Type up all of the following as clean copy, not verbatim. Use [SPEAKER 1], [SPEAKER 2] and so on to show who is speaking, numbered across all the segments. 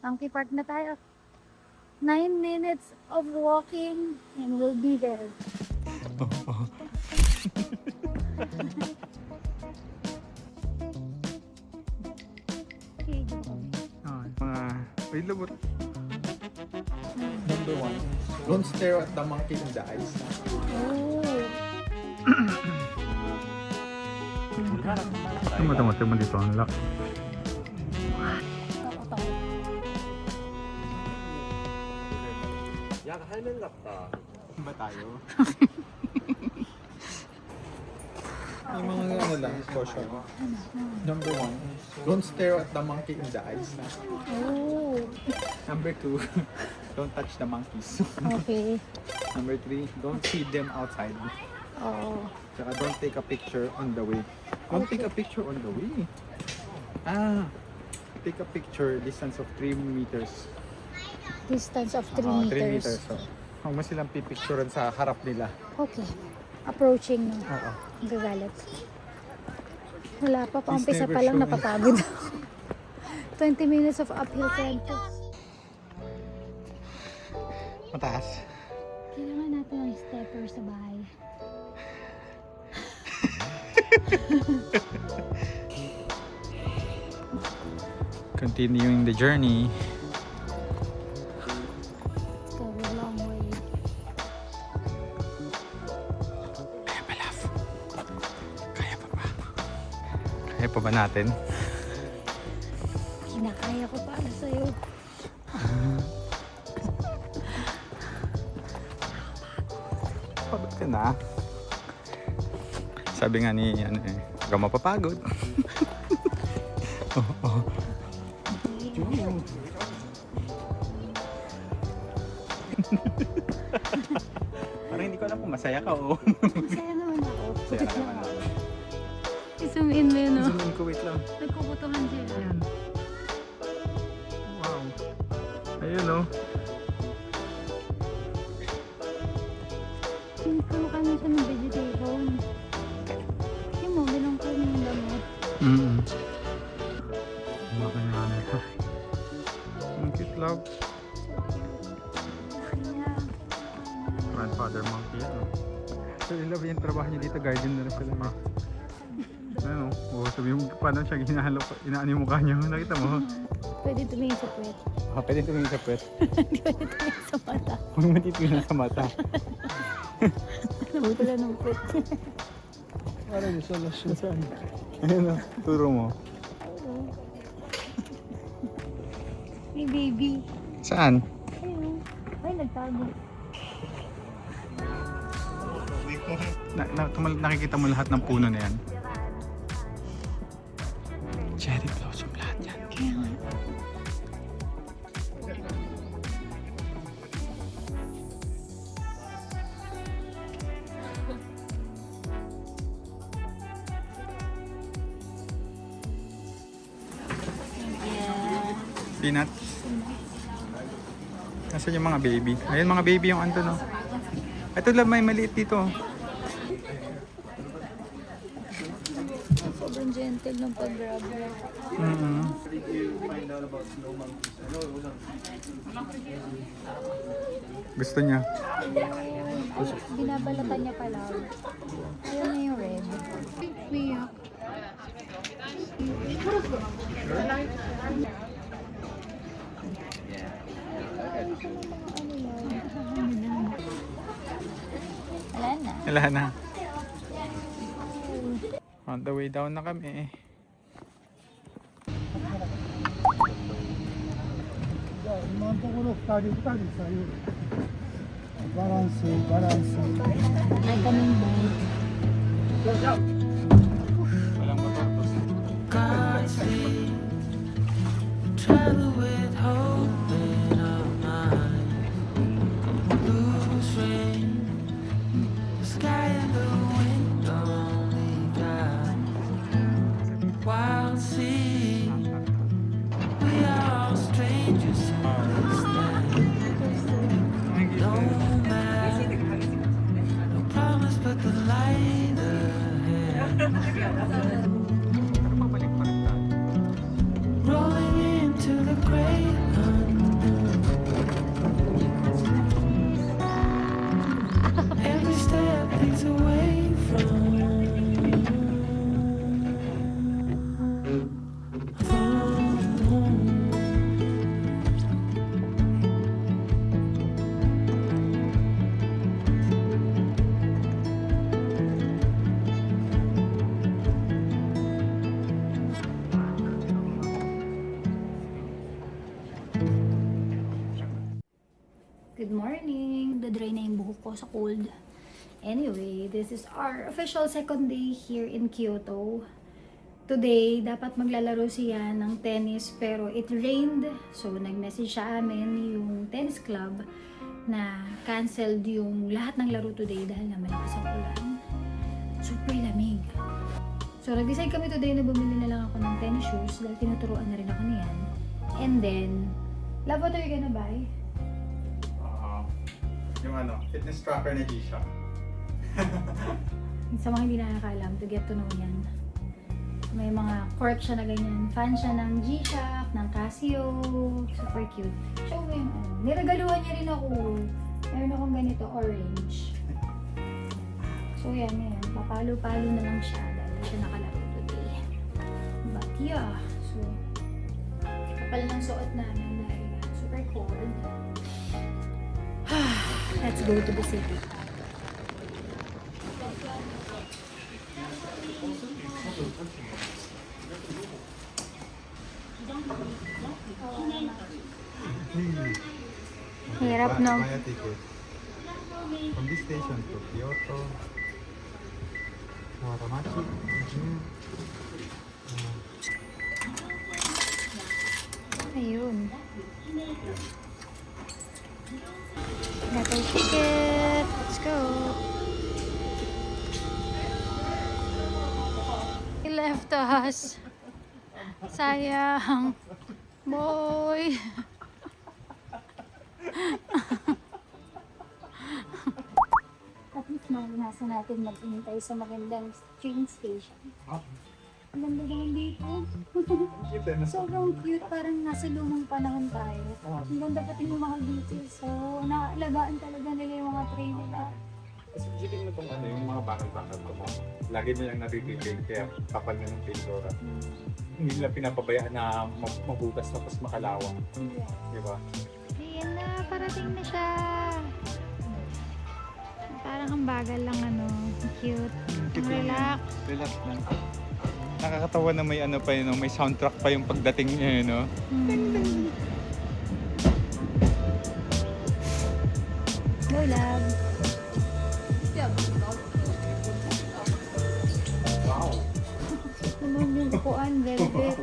[SPEAKER 1] Monkey Park na tayo. 9 minutes of walking and we'll be there. Okay, go.
[SPEAKER 2] Mga... Ay, labot.
[SPEAKER 3] Number 1, don't stare at the monkey in the eyes.
[SPEAKER 1] Oh.
[SPEAKER 2] Mata-mata mo dito ang lock.
[SPEAKER 3] 약 할맨 같다. ba tayo? Yung mga ano lang, caution. Number 1, don't stare at the monkey in the eyes.
[SPEAKER 1] Oh.
[SPEAKER 3] Number 2, don't touch the monkeys.
[SPEAKER 1] Okay.
[SPEAKER 3] Number 3, don't feed them outside.
[SPEAKER 1] Oh.
[SPEAKER 3] Tsaka don't take a picture on the way. Don't take a picture on the way. Take a picture distance of 3 meters.
[SPEAKER 1] Distance of 3
[SPEAKER 3] 3
[SPEAKER 1] meters.
[SPEAKER 3] meters. So, huwag mo silang pipicturean sa harap nila.
[SPEAKER 1] Okay. Approaching no.
[SPEAKER 3] Oo.
[SPEAKER 1] Gagalit. Wala pa. Paumpisa
[SPEAKER 3] never
[SPEAKER 1] pa lang
[SPEAKER 3] show me.
[SPEAKER 1] napapagod ako. 20 minutes of uphill climb to.
[SPEAKER 3] Mataas.
[SPEAKER 1] Kailangan natin ng stepper sa bahay.
[SPEAKER 2] Continuing the journey.
[SPEAKER 1] It's going a long way.
[SPEAKER 2] Kaya pa, love. Kaya pa ba? Kaya pa ba natin?
[SPEAKER 1] Kinakaya ko para sa'yo.
[SPEAKER 2] Pagod ka na. Sabi nga ni, ano eh, huwag ka mapapagod. Parang hindi ko alam kung masaya ka o.
[SPEAKER 1] Masaya naman ako.
[SPEAKER 2] Masaya ka naman ako.
[SPEAKER 1] I-zoom in mo yun, no?
[SPEAKER 2] Zoom in ko, wait lang.
[SPEAKER 1] Nagkukutuhan siya.
[SPEAKER 2] Ayan. Wow. Ayun o.
[SPEAKER 1] Kamukha na siya ng vegetable. Hindi mo, bilang ko yung lamot.
[SPEAKER 2] Baka nga na ito. Ang cute, love.
[SPEAKER 1] Kaya,
[SPEAKER 2] Grandfather monkey yan. So, I love yung trabaho niya dito. Guardian na rin sila. Ano? Oh, sabi mo, paano siya ginahalo? Inaan yung mukha niya. Nakita mo?
[SPEAKER 1] pwede tumingin sa puwet.
[SPEAKER 2] Pwede tumingin sa puwet.
[SPEAKER 1] Hindi pwede tumingin sa mata.
[SPEAKER 2] Huwag matitingin sa mata.
[SPEAKER 1] Nabutula ng puwet.
[SPEAKER 3] Parang yung solusyon.
[SPEAKER 2] Saan? Ayun o. Turo mo.
[SPEAKER 1] Hey, baby.
[SPEAKER 2] Saan?
[SPEAKER 1] Ayun. Ay, nagtago.
[SPEAKER 2] Nakikita mo lahat ng puno na yan. Cherry blossom lahat yan.
[SPEAKER 1] Kaya nga.
[SPEAKER 2] Peanut. Nasaan yung mga baby? Ayun mga baby yung ando no. Ito lang may maliit dito.
[SPEAKER 1] Sobrang gentle ng pag-grab.
[SPEAKER 2] Gusto niya.
[SPEAKER 1] Binabalatan niya pala. Ayaw niya yung red. Miyak. Wala na.
[SPEAKER 2] Wala na. On the way down na kami.
[SPEAKER 1] Ay, kaming bike.
[SPEAKER 2] Walang motor.
[SPEAKER 4] Travel with hope in our mind. Loose rain, the sky and the wind are only guide. Wild sea, we are all strangers in this land. No man, no promise but the light ahead.
[SPEAKER 1] Good morning! Dadry na yung buhok ko sa cold. Anyway, this is our official second day here in Kyoto. Today, dapat maglalaro siya ng tennis pero it rained. So, nag-message sa amin yung tennis club na canceled yung lahat ng laro today dahil na malakas ang ulan. Super lamig. So, nag-decide kami today na bumili na lang ako ng tennis shoes dahil tinuturuan na rin ako niyan. And then, love, what are you gonna buy?
[SPEAKER 3] Yung fitness tracker na G-Shock.
[SPEAKER 1] Sa mga hindi nakakalam, to get to know yan. May mga cork siya na ganyan. Fan siya ng G-Shock, ng Casio. Super cute. Show mo yung Niregaluhan niya rin ako. Meron akong ganito, orange. So yan. Papalo-palo na lang siya dahil siya nakalaro today. But yeah. So, kapal ng suot namin dahil super cold. Let's go to the city. Hirap, no?
[SPEAKER 3] Maya ticket. From this station to Kyoto. Waramachi.
[SPEAKER 1] Ayun. Got our ticket. Let's go. He left us. Sayang. Boy. At least maranasan natin maghintay sa magandang train station. Ang ganda naman dito. Sobrang cute. Parang nasa lumang panahon tayo. Ang ganda pati yung mga details. So, naalagaan talaga nila yung mga train nila.
[SPEAKER 2] Kasi isipin mo itong yung mga bakal-bakal ko mo. Lagi nilang natitilig kaya kapal na ng pintura. Hindi nila pinapabayaan na mabutas tapos makalawang. Di ba?
[SPEAKER 1] Ayan na, parating na siya. Parang ang bagal lang cute. Ang relax.
[SPEAKER 2] Relax lang. Nakakatawa na may pa yun, may soundtrack pa yung pagdating niya, no?
[SPEAKER 1] Go, love.
[SPEAKER 2] Wow!
[SPEAKER 1] Naman yung upuan, velvet.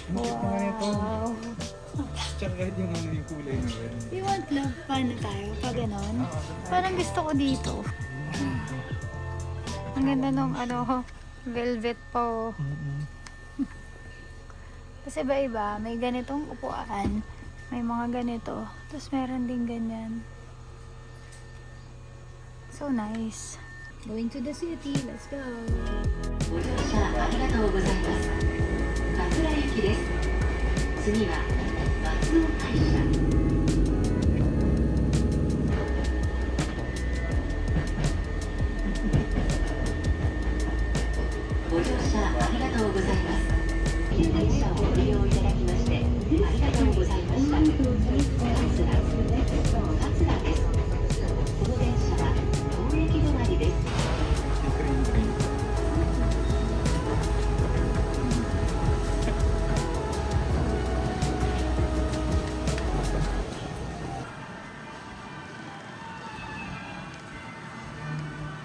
[SPEAKER 2] Ang cute naman ito.
[SPEAKER 1] Wow.
[SPEAKER 2] Tsaka kahit yung yung kulay na yun.
[SPEAKER 1] You want love? Paano tayo? Pag ganon? Parang gusto ko dito. Ang ganda nung velvet po. Kasi iba-iba, may ganitong upuan, may mga ganito, tapos meron din ganyan. So nice. Going to the city, let's go.
[SPEAKER 5] ご乗車ありがとうございます。松浦駅です。次は松尾大社。ご乗車ありがとうございます。電車をご利用いただきましてありがとうございました。桂です。この電車は当駅止まりです。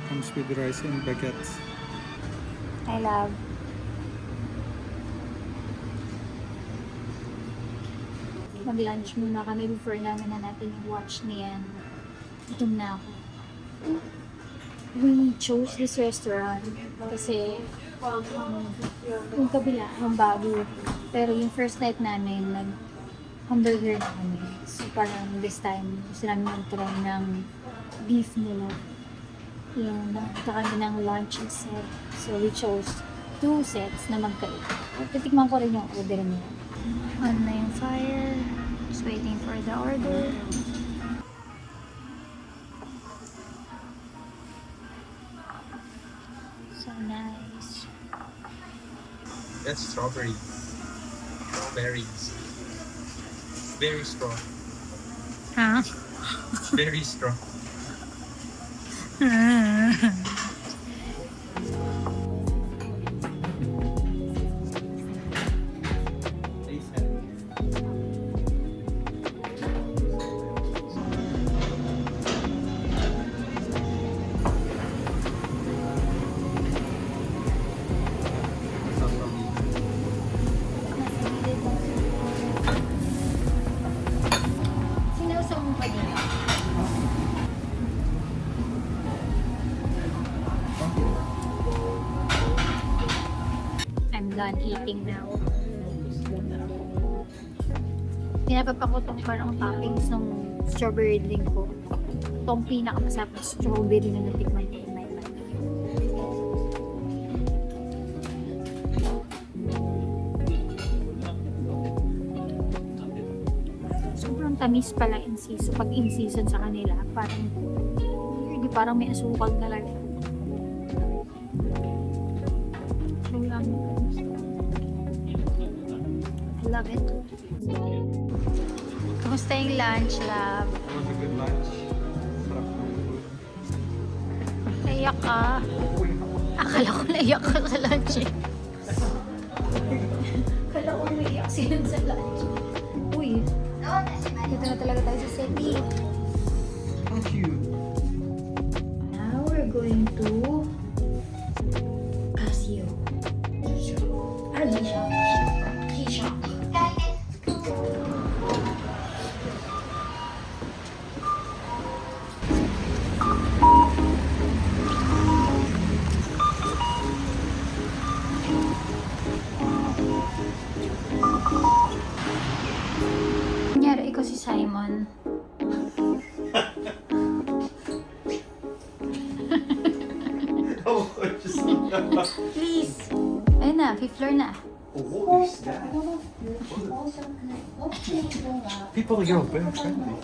[SPEAKER 2] Comes with rice and baguettes.
[SPEAKER 1] I love. Mag-lunch muna kami before namin na natin i-watch niyan. Gutom na ako. We chose this restaurant kasi yung kabila, ang bago. Pero yung first night namin, nag-hamburger na kami. So parang this time, gusto namin mag-try ng beef nila. Yung nakita kami ng lunch set. So we chose 2 sets na magkait. Titikman ko rin yung order niya. On na yung fire. Just waiting for the order. So nice.
[SPEAKER 3] That's strawberry. Strawberries. Very strong.
[SPEAKER 1] Huh?
[SPEAKER 3] Very strong.
[SPEAKER 1] done eating now. Pinapapa ko tong parang toppings ng strawberry drink ko. Itong pinakamasarap na strawberry na natikman ko in my life. Sobrang tamis pala in season. Pag in season sa kanila, parang may asukal talaga. So yummy. I love it. Kamusta yung lunch, love?
[SPEAKER 3] It was a good lunch. Sarap ng food.
[SPEAKER 1] Naiyak ka. Akala ko naiyak ka sa lunch eh. Akala ko naiyak siya sa lunch. Uy, dito na talaga tayo sa city.
[SPEAKER 3] How cute.
[SPEAKER 1] Now we're going to Casio. Alicia. Alicia. Kunyari, ikaw si Simon. Please! Ayun na, 5th floor na.
[SPEAKER 3] What is that? People are very friendly.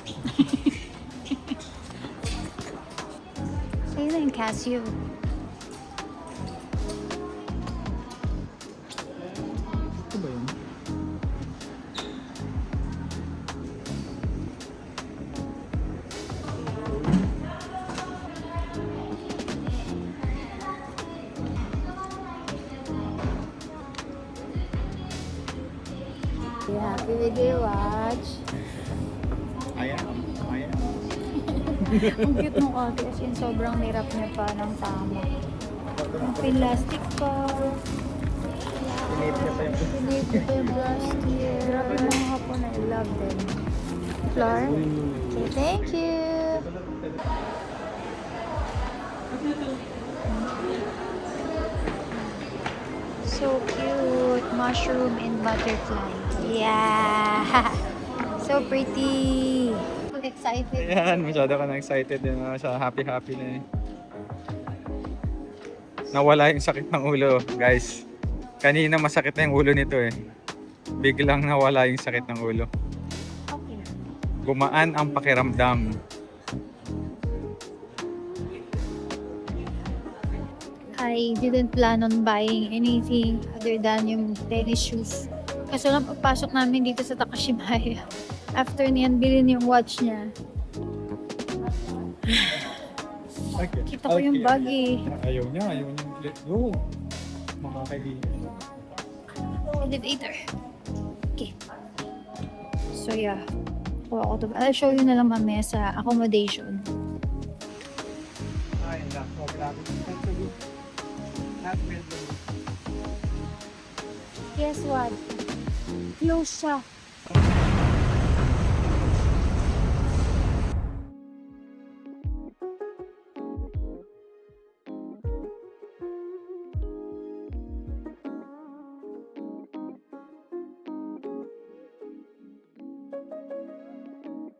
[SPEAKER 1] Ayun na yung Casio.
[SPEAKER 3] Ito ba yun?
[SPEAKER 1] You happy with your watch?
[SPEAKER 3] I am.
[SPEAKER 1] Ang cute nung ate, as in sobrang nirap niya pa ng tama. Ang plastic pa.
[SPEAKER 3] Pinate niya pa yung
[SPEAKER 1] Pinate niya pa yung plastic. Grabe mga hapon, I love them. Floor? Okay, thank you! So cute! Mushroom and butterfly. Yeah! So pretty! Excited.
[SPEAKER 2] Ayan, masyado ka na excited din siya. Happy na eh. Nawala yung sakit ng ulo, guys. Kanina masakit na yung ulo nito eh. Biglang nawala yung sakit ng ulo.
[SPEAKER 1] Okay.
[SPEAKER 2] Gumaan ang pakiramdam.
[SPEAKER 1] I didn't plan on buying anything other than yung tennis shoes. Kaso lang pagpasok namin dito sa Takashimaya. After niyan, bilhin yung watch niya.
[SPEAKER 3] Okay.
[SPEAKER 1] Kita ko yung bag eh.
[SPEAKER 3] Ayaw niya let go. Makakaibigan.
[SPEAKER 1] Elevator. Okay. So yeah. Kuha ko to. I'll show you na lang mamaya sa accommodation.
[SPEAKER 3] Ay, nako. Grabe. Not built.
[SPEAKER 1] Guess what? Close siya.